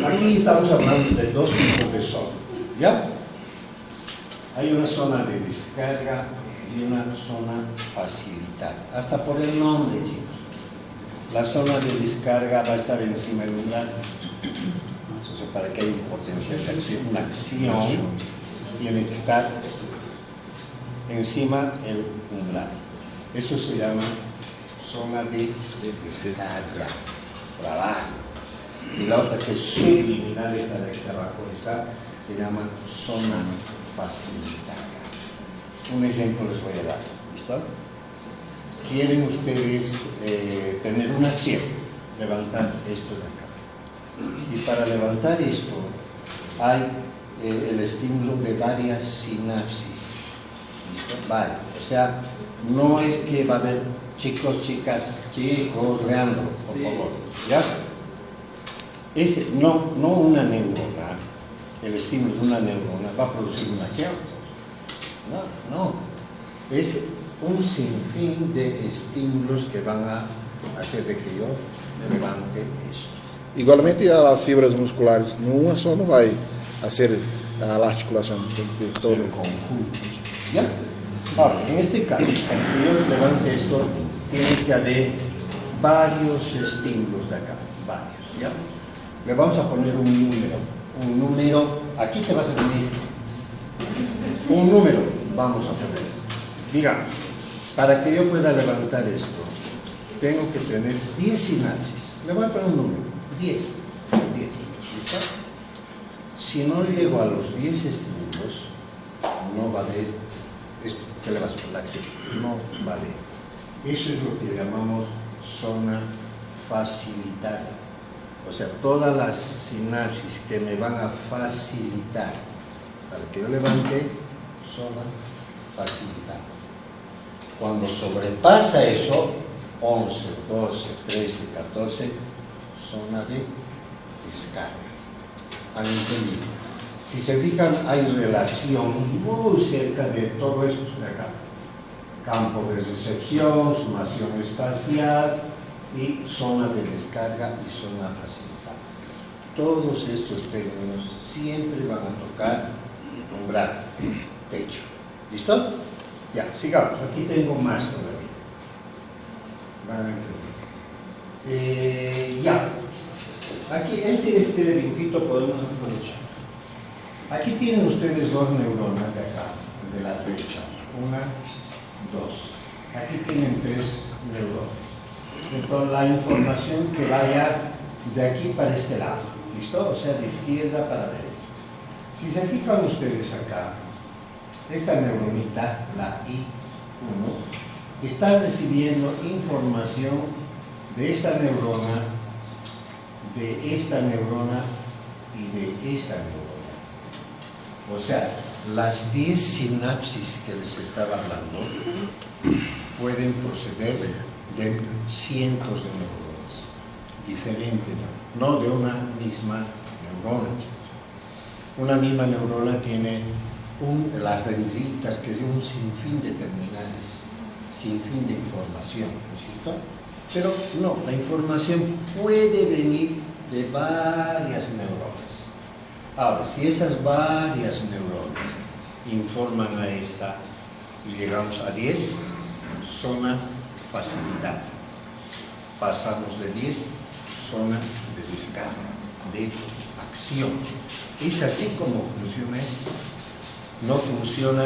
Aquí estamos hablando de dos tipos de zona, ¿ya? Hay una zona de descarga y una zona facilitada, hasta por el nombre, chicos. La zona de descarga va a estar encima del umbral. Entonces, para que haya un potencial de acción, una acción tiene que estar encima del umbral. Eso se llama zona de descarga, trabajo. Y la otra que es subliminal, esta de aquí abajo, se llama zona facilitada. Un ejemplo les voy a dar, ¿listo? Quieren ustedes tener una acción, levantar esto de acá. Y para levantar esto hay el estímulo de varias sinapsis, ¿listo? Vale, o sea, no es que va a haber chicos, chicas, chicos, leandro, por favor, ¿ya? No una neurona, el estímulo de una neurona va a producir una acción. No. Es un sinfín de estímulos que van a hacer de que yo levante esto. Igualmente as fibras musculares, numa só não vai fazer a articulação de todo el conjunto. ¿Ya? Ahora, en este caso, para que yo levante esto, tiene que haber varios estímulos de acá, varios, ¿ya? Le vamos a poner un número, aquí te vas a venir, un número vamos a poner, digamos, para que yo pueda levantar esto, tengo que tener 10 sinapsis, le voy a poner un número, 10, ¿listo? Si no llego a los 10 estímulos, no va a haber esto, que le vas a poner la acción, no va a haber. Eso es lo que llamamos zona facilitada. O sea, todas las sinapsis que me van a facilitar para que yo levante, zona facilitada. Cuando sobrepasa eso, 11, 12, 13, 14, zona de descarga. ¿Han entendido? Si se fijan, hay relación muy cerca de todo esto de acá. Campo de recepción, sumación espacial, y zona de descarga y zona facilitada. Todos estos términos siempre van a tocar umbral, techo. ¿Listo? Ya, sigamos. Aquí tengo más todavía. Van a entender. Ya. Aquí, este dibujito podemos aprovechar. Aquí tienen ustedes dos neuronas de acá, de la derecha. Una, dos. Aquí tienen tres neuronas. Entonces, la información que vaya de aquí para este lado, ¿listo? O sea, de izquierda para derecha. Si se fijan ustedes acá, esta neuronita, la I1, está recibiendo información de esta neurona y de esta neurona. O sea, las 10 sinapsis que les estaba hablando pueden proceder de cientos de neuronas diferentes, no de una misma neurona. Una misma neurona tiene las dendritas, que es un sinfín de terminales, sinfín de información, ¿no es cierto? Pero no, la información puede venir de varias neuronas. Ahora, si esas varias neuronas informan a esta y llegamos a 10, zona facilidad. Pasamos de 10, zona de descarga, de acción. Es así como funciona esto. No funciona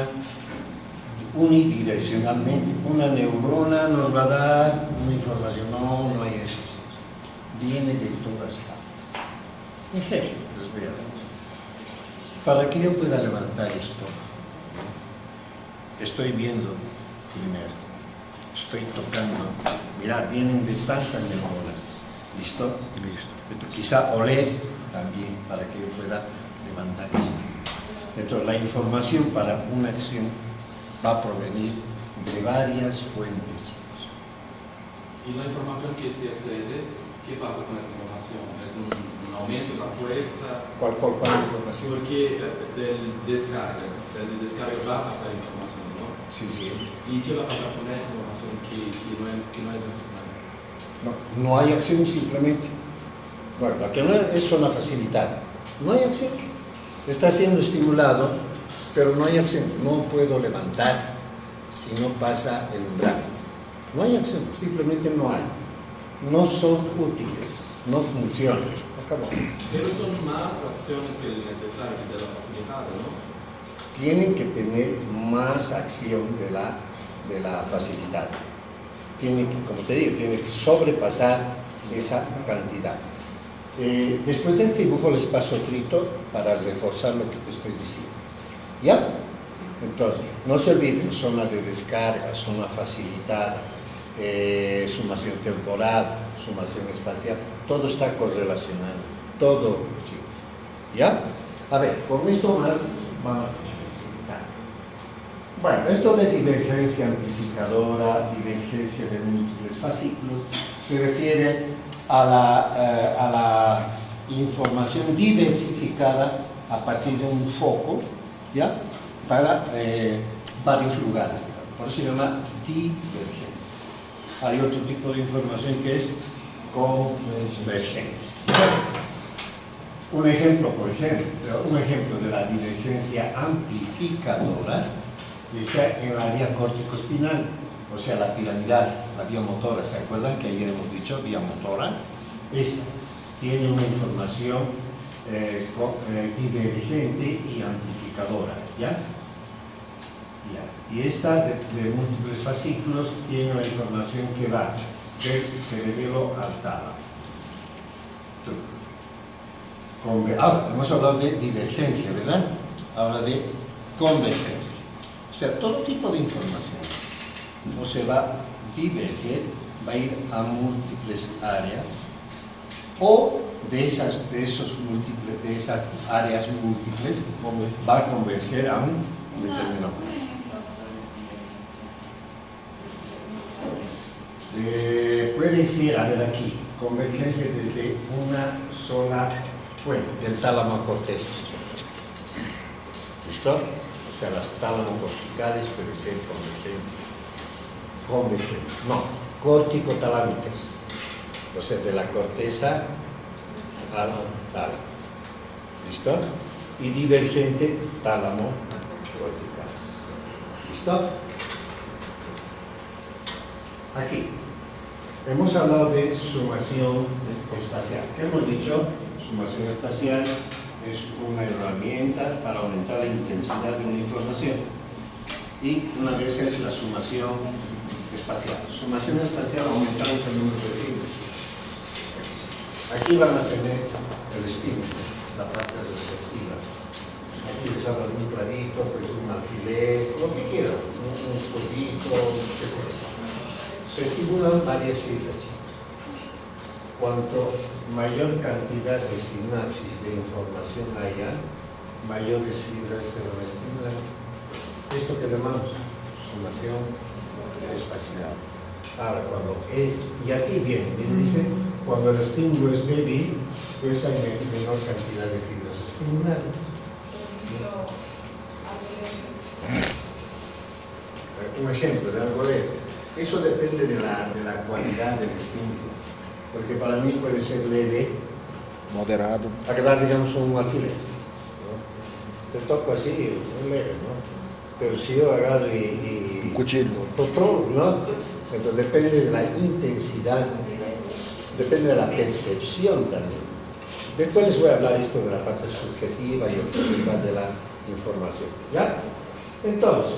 unidireccionalmente. Una neurona nos va a dar una información. No hay eso. Viene de todas partes. Ejemplo, les voy a dar. Para que yo pueda levantar esto, estoy viendo primero. Estoy tocando, mirad, vienen de tantas neuronas, ¿listo? Listo. Quizá oler también para que yo pueda levantar esto. Entonces, la información para una acción va a provenir de varias fuentes, chicos. ¿Y la información que se accede, qué pasa con esta información? ¿Es un aumento de la fuerza? ¿Cuál información? Porque del descarga va a pasar información, ¿no? Sí. ¿Y qué va a pasar con esta información que no es necesaria? No hay acción simplemente. Bueno, lo que no es una facilidad. No hay acción. Está siendo estimulado, pero no hay acción. No puedo levantar si no pasa el umbral. No hay acción, simplemente no hay. No son útiles, no funcionan. Acabó. Pero son más acciones que el necesario de la facilitada, ¿no? Tienen que tener más acción de la facilidad. Tienen que, como te digo, tienen que sobrepasar esa cantidad. Después del dibujo les paso otro para reforzar lo que te estoy diciendo. ¿Ya? Entonces, no se olviden, zona de descarga, zona facilitada, sumación temporal, sumación espacial, todo está correlacionado, todo, chicos. ¿Ya? A ver, con esto vamos a facilitar. Bueno, esto de divergencia amplificadora, divergencia de múltiples fascículos, se refiere a la información diversificada a partir de un foco, ¿ya? Para varios lugares, por eso se llama divergente. Hay otro tipo de información que es convergente. Un ejemplo de la divergencia amplificadora está en el área córtico-espinal, o sea, la piramidal, la vía motora. ¿Se acuerdan que ayer hemos dicho vía motora? Esta tiene una información divergente y amplificadora, ¿ya? Y esta de múltiples fascículos tiene la información que va del cerebelo al tálamo. Ahora, hemos hablado de divergencia, ¿verdad? Ahora de convergencia. O sea, todo tipo de información no se va a diverger, va a ir a múltiples áreas, o de esas áreas múltiples va a converger a un determinado punto. Puede ser, a ver aquí, convergencia desde una sola fuente, del tálamo a corteza. ¿Listo? O sea, las tálamos corticales pueden ser convergentes. No, córtico-talámicas. O sea, de la corteza al tálamo. ¿Listo? Y divergente, tálamo-corticales. ¿Listo? Aquí. Hemos hablado de sumación espacial. ¿Qué hemos dicho? Sumación espacial es una herramienta para aumentar la intensidad de una información. Y una vez es la sumación espacial. Sumación espacial aumentamos el número de fibras. Aquí van a tener el estímulo, la parte receptiva. Aquí les hablo de un clavito, pues un alfiler, lo que quieran, un codito, qué sea. Se estimulan varias fibras. Cuanto mayor cantidad de sinapsis de información haya, mayores fibras se van a estimular. Esto que llamamos sumación espacial. Ahora, cuando es, y aquí viene, dice, cuando el estímulo es débil, pues hay menor cantidad de fibras estimuladas. Un ejemplo de algo leve. Eso depende de la cualidad del estímulo, porque para mí puede ser leve, moderado, agarrar, digamos, un alfiler, ¿no? Te toco así, muy leve, ¿no? Pero si yo agarro y un cuchillo, ¿no? Entonces depende de la intensidad, depende de la percepción también. Después les voy a hablar esto de la parte subjetiva y objetiva de la información, ¿ya? Entonces,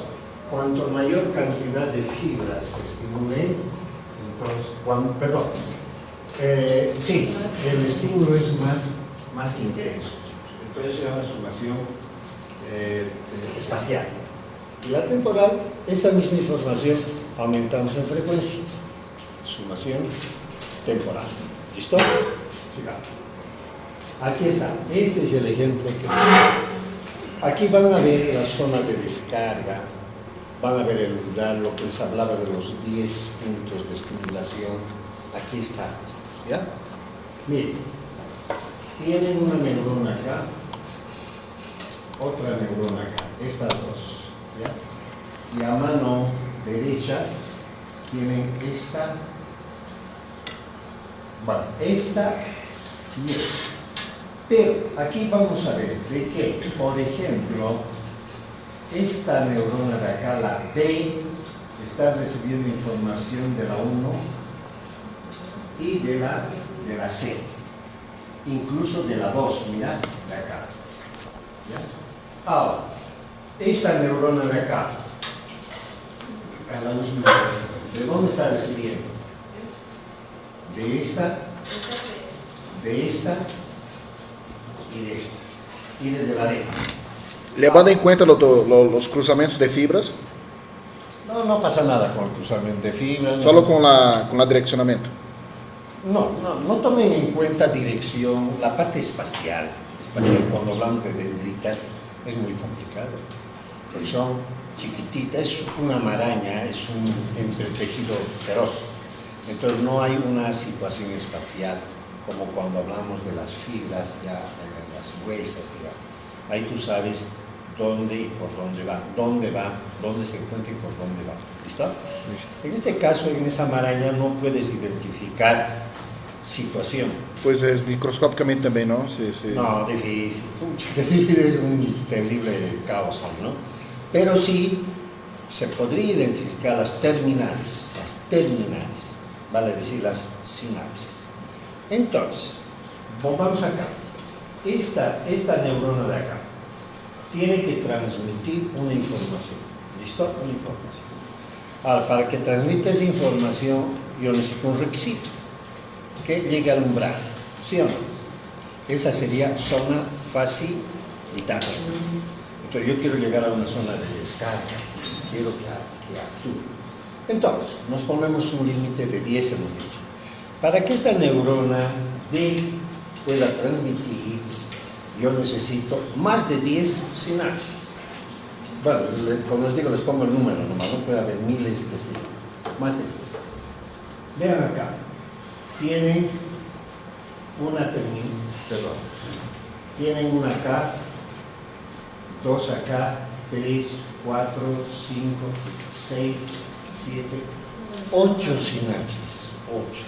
cuanto mayor cantidad de fibras se estimulen, entonces, sí, el estímulo es más intenso. Entonces se llama sumación espacial. Y la temporal, esa misma información aumentamos en frecuencia. Sumación temporal. ¿Listo? Sigamos. Aquí está. Este es el ejemplo que... Aquí van a ver la zona de descarga. Van a ver el umbral, lo que les hablaba de los 10 puntos de estimulación. Aquí está, ¿ya? Miren, tienen una neurona acá, otra neurona acá, estas dos, ¿ya? Y a mano derecha tienen esta Bueno, esta y esta. Pero aquí vamos a ver de que, por ejemplo, esta neurona de acá, la B, está recibiendo información de la 1 y de la C, incluso de la 2, mira, de acá. ¿Ya? Ahora, esta neurona de acá, a la luz ¿de dónde está recibiendo? De esta y de esta, y desde la D. Levando en cuenta los cruzamientos de fibras, No pasa nada con el cruzamiento de fibra. solo con la direccionamiento. No tomen en cuenta dirección, la parte espacial. Cuando hablamos de dendritas es muy complicado, porque son chiquititas, es una maraña, es un entretejido feroz. Entonces no hay una situación espacial como cuando hablamos de las fibras, ya las huesas, digamos. Ahí tú sabes dónde y por dónde va, dónde se encuentra y por dónde va. ¿Listo? En este caso, en esa maraña no puedes identificar situación. Pues es microscópicamente también, ¿no? Sí. No, difícil. Es un terrible caos, ¿no? Pero sí se podría identificar las terminales, vale decir las sinapsis. Entonces, volvamos acá. Esta neurona de acá tiene que transmitir una información. ¿Listo? Una información. Ahora, para que transmita esa información, yo necesito un requisito, que llegue al umbral, ¿sí o no? Esa sería zona facilitada. Entonces, yo quiero llegar a una zona de descarga, quiero que actúe. Entonces, nos ponemos un límite de 10, hemos dicho. Para que esta neurona D pueda transmitir, yo necesito más de 10 sinapsis. Bueno, como les digo, les pongo el número nomás, no puede haber miles que sí, más de 10. Vean acá, tienen tienen una acá, 2 acá, 3, 4, 5, 6, 7, 8 sinapsis, 8.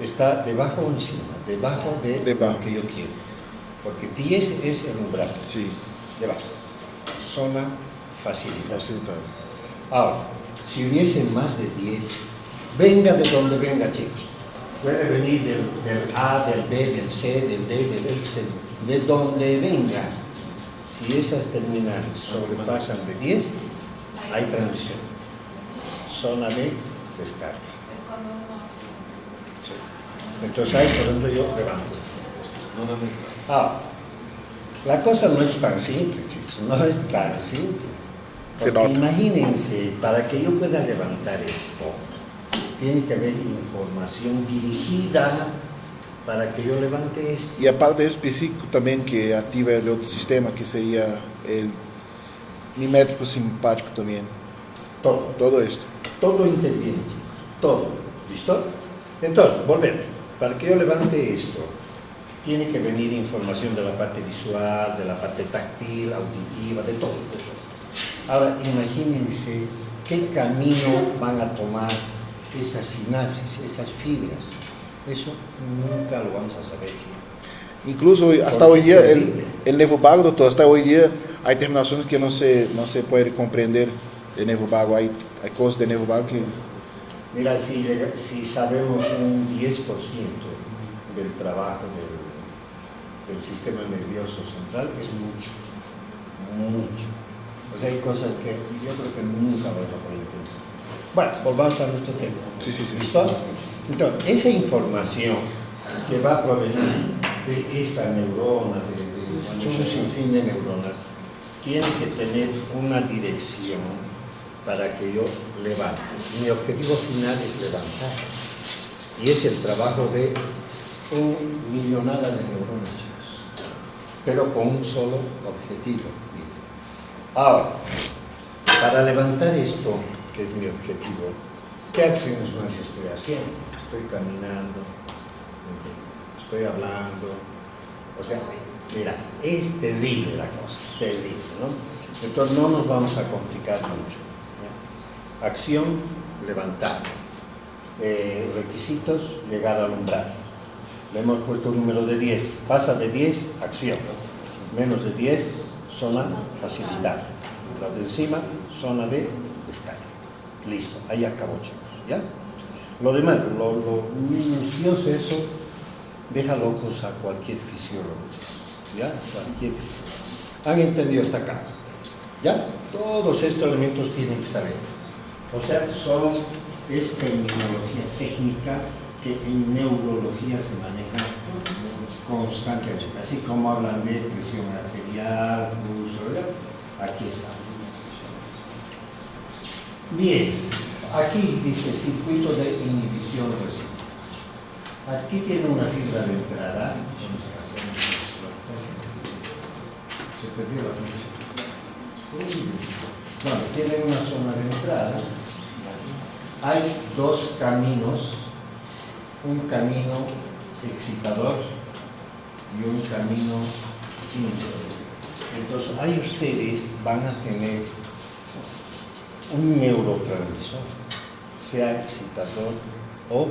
Está debajo o encima, debajo de lo que yo quiero, porque 10 es el umbral, Sí. debajo, zona facilitada. Ahora, si hubiese más de 10, venga de donde venga, chicos, puede venir del A, del B, del C, del D, del X, de donde venga. Si esas terminales sobrepasan de 10, hay transmisión, zona de descarga. Sí. Entonces ahí, por ejemplo, yo levanto. Ahora, la cosa no es tan simple, chicos, no es tan simple. Porque imagínense, para que yo pueda levantar esto, tiene que haber información dirigida para que yo levante esto. Y aparte de específico también que activa el otro sistema, que sería el mimético simpático también. Todo esto. Todo interviene, chicos, todo. ¿Listo? Entonces, volvemos. Para que yo levante esto, tiene que venir información de la parte visual, de la parte táctil, auditiva, de todo. Ahora, imagínense qué camino van a tomar esas sinapsis, esas fibras. Eso nunca lo vamos a saber. Incluso hasta hoy día, el nervo vago, doctor, hasta hoy día hay terminaciones que no se puede comprender el nervo vago. Hay cosas de nervo vago que... Mira, si sabemos un 10% del trabajo del sistema nervioso central, es mucho. O sea, hay cosas que yo creo que nunca vamos a poder entender. Bueno, volvamos a nuestro tema. Sí. ¿Listo? Entonces, esa información que va a provenir de esta neurona, de un sinfín de neuronas, tiene que tener una dirección para que yo levante. Mi objetivo final es levantar. Y es el trabajo de un millonada de neuronas, chicos, pero con un solo objetivo. Ahora, para levantar esto, que es mi objetivo, ¿qué acciones más estoy haciendo? Estoy caminando, estoy hablando, o sea, mira, es terrible la cosa, terrible, ¿no? Entonces no nos vamos a complicar mucho, ¿ya? Acción, levantar. requisitos, llegar al umbral. Le hemos puesto un número de 10. Pasa de 10, acción. Menos de 10, zona facilitada. La de encima, zona de descarga. Listo, ahí acabó, chicos. ¿Ya? Lo demás, lo minucioso, eso deja locos a cualquier fisiólogo. ¿Ya? Cualquier fisiólogo. ¿Han entendido hasta acá? ¿Ya? Todos estos elementos tienen que saber. O sea, solo es terminología técnica que en neurología se maneja constantemente. Así como hablan de presión arterial, pulso, ¿ya? Aquí está. Bien, aquí dice circuito de inhibición recíproca. Aquí tiene una fibra de entrada. Se perdió la fibra. Bueno, tiene una zona de entrada. Hay dos caminos, un camino excitador y un camino inhibidor. Entonces, ahí ustedes van a tener un neurotransmisor, sea excitador o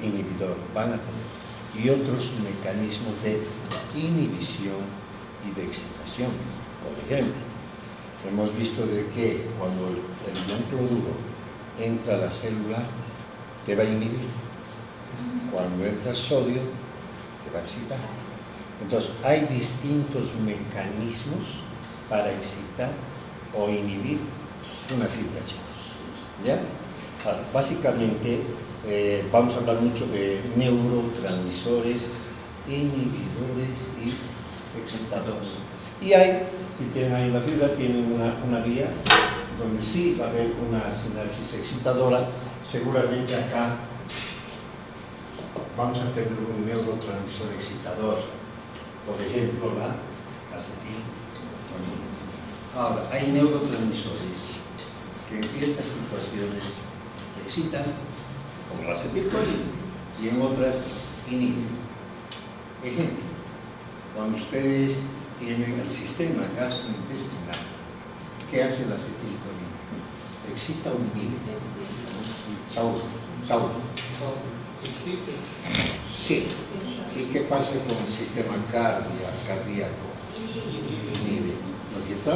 inhibidor, van a tener, y otros mecanismos de inhibición y de excitación. Por ejemplo, hemos visto de que cuando el ion cloruro entra a la célula, te va a inhibir. Cuando entra el sodio, te va a excitar. Entonces, hay distintos mecanismos para excitar o inhibir una fibra, chicos. ¿Ya? Ahora, básicamente, vamos a hablar mucho de neurotransmisores, inhibidores y excitadores. Y hay, si tienen ahí la fibra, tienen una vía donde sí va a haber una sinapsis excitadora. Seguramente acá vamos a tener un neurotransmisor excitador, por ejemplo la acetilcolina. Ahora, hay neurotransmisores que en ciertas situaciones excitan, como la acetilcolina, y en otras inhiben. Ejemplo, cuando ustedes tienen el sistema gastrointestinal, ¿qué hace la acetilcolina? ¿Excita o inhibe? Saúl. Sí. ¿Y qué pasa con el sistema cardíaco? Inhibe, ¿no es cierto?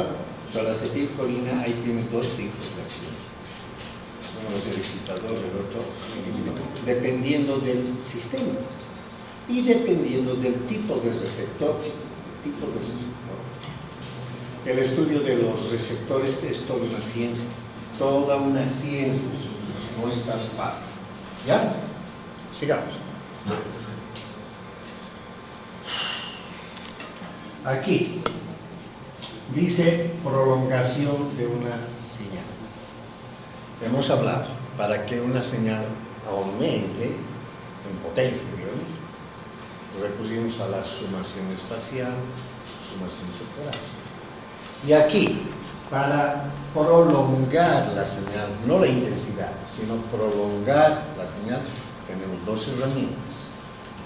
Entonces la acetilcolina ahí tiene dos tipos de acciones. Uno es el excitador, el otro inhibidor, dependiendo del sistema y dependiendo del tipo de receptor. El estudio de los receptores es toda una ciencia, no es tan fácil. ¿Ya? Sigamos. Aquí dice prolongación de una señal. Hemos hablado, para que una señal aumente en potencia, digamos, recurrimos a la sumación espacial, sumación temporal. Y aquí, para prolongar la señal, no la intensidad, sino prolongar la señal, tenemos dos herramientas.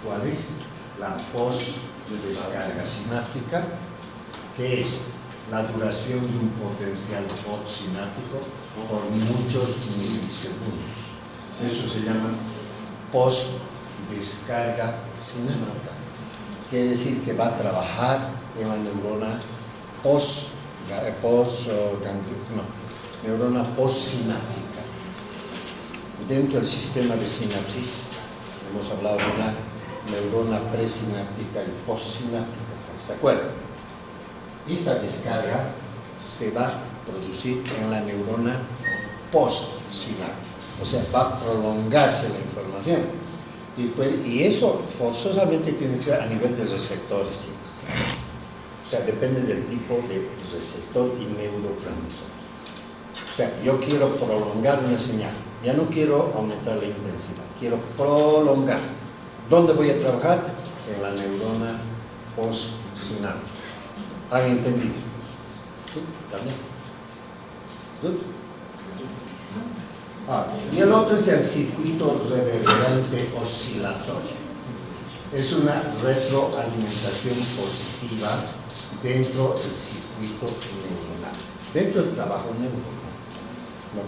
¿Cuál es? La post-descarga sináptica, que es la duración de un potencial postsináptico por muchos milisegundos. Eso se llama post-descarga sináptica. Quiere decir que va a trabajar en la neurona neurona postsináptica. Dentro del sistema de sinapsis hemos hablado de una neurona presináptica y postsináptica, ¿se acuerdan? Esta descarga se va a producir en la neurona postsináptica, o sea, va a prolongarse la información. Y eso forzosamente tiene que ser a nivel de receptores, chicos. O sea, depende del tipo de receptor y neurotransmisor. O sea, yo quiero prolongar una señal, ya no quiero aumentar la intensidad, quiero prolongar. ¿Dónde voy a trabajar? En la neurona postsináptica. ¿Han entendido? ¿Sí? ¿También? ¿Good? Y el otro es el circuito reverberante oscilatorio. Es una retroalimentación positiva dentro del circuito neuronal, dentro del trabajo neuronal. No.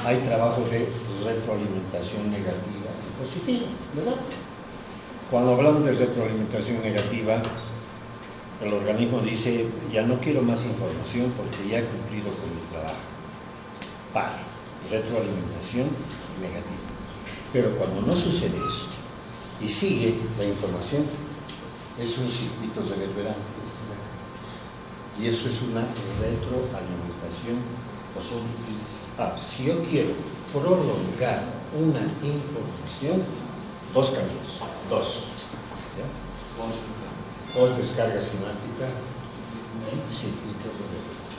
Hay trabajo de retroalimentación negativa y positiva, ¿verdad? Cuando hablamos de retroalimentación negativa, el organismo dice, ya no quiero más información porque ya he cumplido con mi trabajo. Vale, retroalimentación negativa. Pero cuando no sucede eso y sigue la información, es un circuito reverberante. Y eso es una retroalimentación positiva. Si yo quiero prolongar una información, dos caminos, ¿ya? Post descarga sináptica y circuitos reverberantes.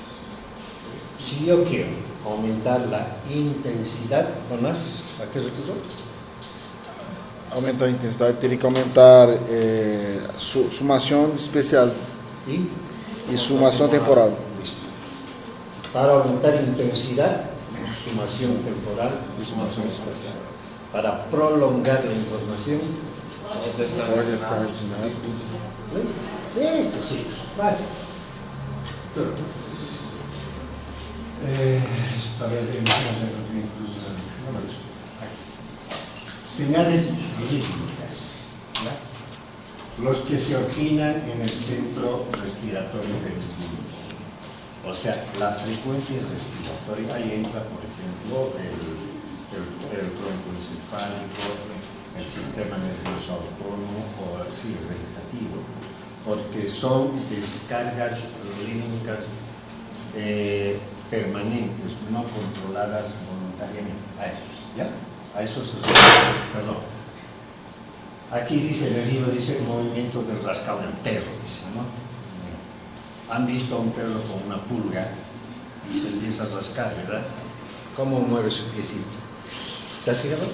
Si yo quiero aumentar la intensidad, ¿no más? ¿A qué recurso? Aumentar a intensidade, teria que aumentar sumação especial e sumação temporal. Listo. Para aumentar intensidad, sumación temporal y sumación espacial. Para prolongar la información, Descarga. Listo, sí, básico. Señales rítmicas, ¿ya? Los que se originan en el centro respiratorio del individuo. O sea, la frecuencia respiratoria, ahí entra, por ejemplo, el troncoencefálico, el sistema nervioso autónomo o sí, el vegetativo, porque son descargas rítmicas permanentes, no controladas voluntariamente. A esos, ¿ya? A eso se refiere, perdón. Aquí dice en el libro, dice el movimiento del rascado del perro, dice, ¿no? Han visto a un perro con una pulga y se empieza a rascar, ¿verdad? ¿Cómo mueve su piecito? ¿Te has fijado?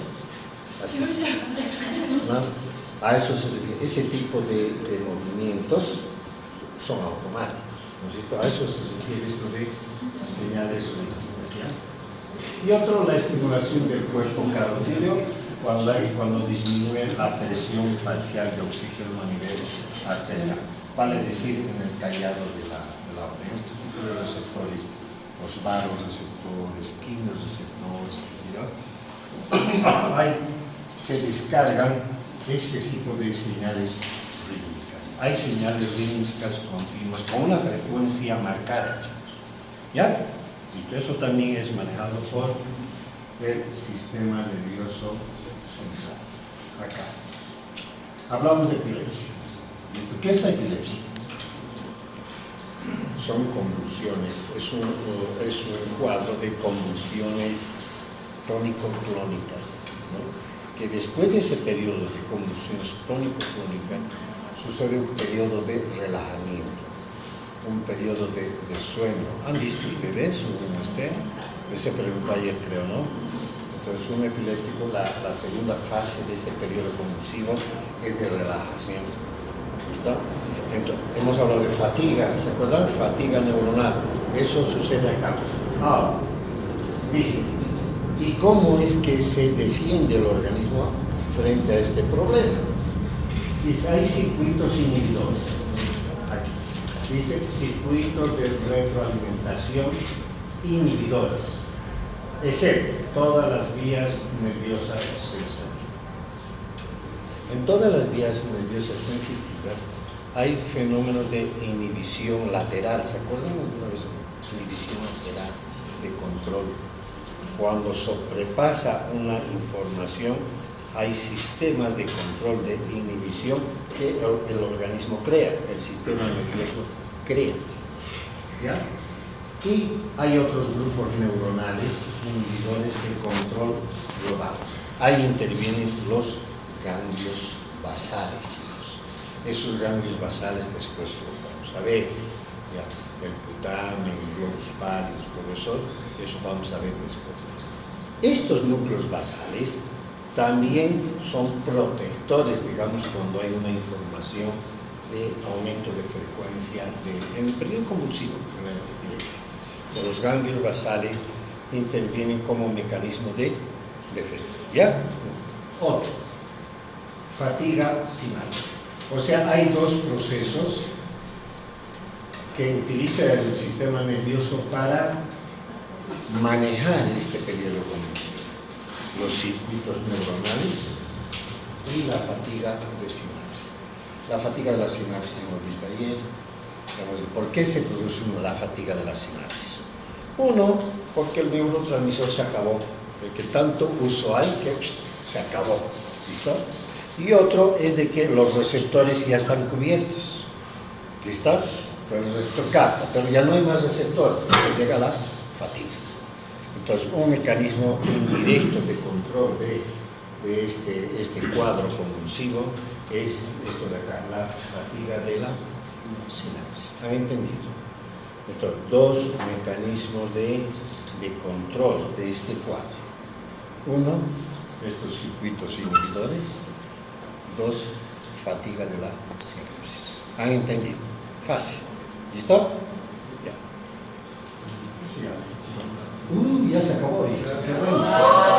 Así. ¿No? A eso se refiere. Ese tipo de movimientos son automáticos, ¿no es cierto? A eso se refiere esto de señales rítmicas. Y otro, la estimulación del cuerpo carotídeo cuando disminuye la presión parcial de oxígeno a nivel arterial. Vale decir, en el callado de la este tipo de receptores, los varoreceptores, quimiorreceptores, se descargan este tipo de señales rítmicas. Hay señales rítmicas continuas con una frecuencia marcada, ¿ya? Y eso también es manejado por el sistema nervioso central. Acá. Hablamos de epilepsia. ¿Qué es la epilepsia? Son convulsiones, es un cuadro de convulsiones tónico-clónicas, ¿no? Que después de ese periodo de convulsiones tónico-clónicas sucede un periodo de relajamiento, un periodo de sueño. ¿Han visto ustedes un se preguntó ayer, creo, ¿no? Entonces, un epiléptico, la segunda fase de ese periodo convulsivo es de relajación. ¿Listo? Entonces, hemos hablado de fatiga, ¿se acuerdan? Fatiga neuronal. Eso sucede acá. Ahora, dice, ¿y cómo es que se defiende el organismo frente a este problema? Dice, hay circuitos inhibidores. Aquí. Dice, circuitos de retroalimentación inhibidores. Ejemplo, todas las vías nerviosas sensitivas. En todas las vías nerviosas sensitivas hay fenómenos de inhibición lateral. ¿Se acuerdan alguna vez? Inhibición lateral de control. Cuando sobrepasa una información, hay sistemas de control de inhibición que el organismo crea, el sistema nervioso crea. ¿Ya? Y hay otros grupos neuronales inhibidores de control global. Ahí intervienen los ganglios basales, chicos. Esos ganglios basales después los vamos a ver. Ya, el putamen, el globus pallidus, todo eso vamos a ver después. Estos núcleos basales también son protectores, digamos, cuando hay una información de aumento de frecuencia en el periodo convulsivo, en la epilepsia. Los ganglios basales intervienen como mecanismo de defensa. ¿Ya? Otro. Fatiga sináptica. O sea, hay dos procesos que utiliza el sistema nervioso para manejar este periodo cognitivo, los circuitos neuronales y la fatiga de sinapsis. La fatiga de la sinapsis hemos visto ayer. ¿Por qué se produce la fatiga de la sinapsis? Uno, porque el neurotransmisor se acabó, el que tanto uso hay que se acabó, ¿listo? Y otro es de que los receptores ya están cubiertos, ¿listo? Pues el receptor capta, pero ya no hay más receptores, llega la fatiga. Entonces, un mecanismo indirecto de control de este cuadro convulsivo es esto de acá, la fatiga de la sinapsis. ¿Han entendido? Entonces, dos mecanismos de control de este cuadro. Uno, estos circuitos inhibidores. Dos, fatiga de la sinapsis. ¿Han entendido? Fácil. ¿Listo? Ya. Ya se acabó. Qué bueno.